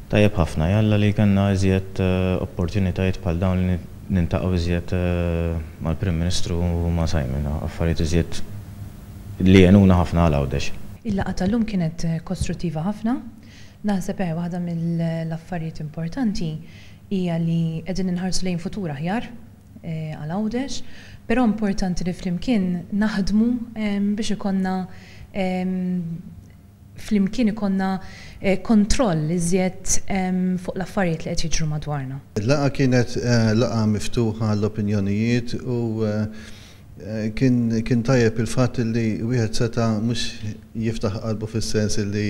Tajjeb ħafna, jalla li kanna iżjed opportunitajiet bħal dawn li nintaqgħu iżjed mal-Prim Ministru u ma' Simon, affarijiet iżjed li jenuna ħafna għal Għawdex. Il-laqgħa tal-lum kienet kostruttiva ħafna. Naħseb waħda mill-affarijiet importanti hija li qegħdin inħarsu lejn futur aħjar għal Għawdex, però importanti li flimkien naħdmu biex ikonna flimkien ikonna kontroll iżjed fuq l-affarijiet li qed jiġru madwarna. Il-laqgħa kienet laqgħa miftuħa l-opinjonijiet u kien tajjeb il-fatt li wieħed seta' mhux jiftaħ qalbu fis-sens li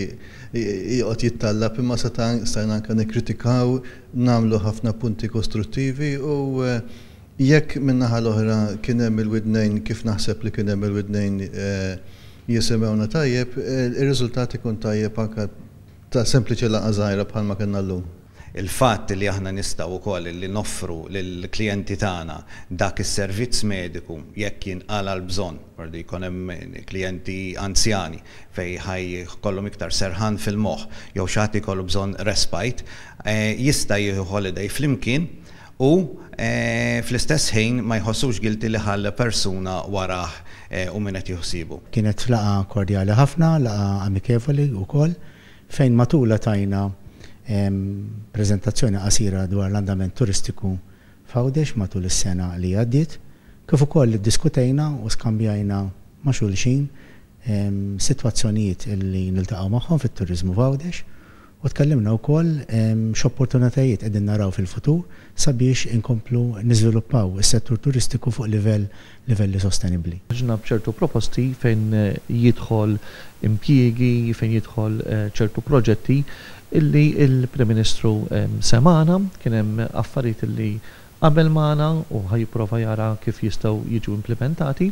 joqgħod jittallab imma stajna anke nikkritikaw, nagħmlu ħafna punti kostruttivi u jekk min-naħa l-oħra kien hemm il-widnejn kif naħseb li kien hemm il-widnejn jisimgħuna tajjeb, ir-riżultat ikun tajjeb anke ta' sempliċi laqgħa żgħira bħalma kellna llum. Il-fatt li aħna nistgħu wkoll li noffru lill-klijenti tagħna dak is-servizz mediku jekk jinqala l-bżonn, ordi jkun hemm klijenti anzjani fejn ħajkollhom iktar serħan fil-moħħ jew xagħti jkollu bżonn respite, jista' jieħu holiday flimkien u fl-istess ħin ma jħossux guilty li ħalla persuna warah u min qed jħossibu. Kienet laqgħa kordjali ħafna, laqgħa amikevoli wkoll fejn matula tajna preżentazzjoni qasira dwar l-andament turistiku f'Għawdex matul is-sena li għaddiet, kif ukoll iddiskutejna u skambjajna ma' xulxin sitwazzjonijiet li niltaqgħu magħhom fit-turiżmu f'Għawdex u tkellimna wkoll x'opportunitajiet qegħdin naraw fil-futur sabiex inkomplu niżviluppaw is-settur turistiku fuq livelli sostenibbli. Ġna b'ċertu proposti fejn jidħol impjiegi, fejn jidħol ċertu proġetti illi il-Prim Ministru semana kien hemm affarijiet illi qabel magħna u ħajprova jara kif jistgħu jiġu implementati,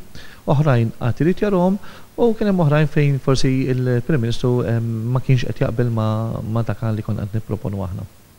oħrajn qatt irid jarahom u kien hemm oħrajn fejn forsi il-Prim Ministru ma kienx qed jaqbel ma' dak li kont qed nipproponu aħna.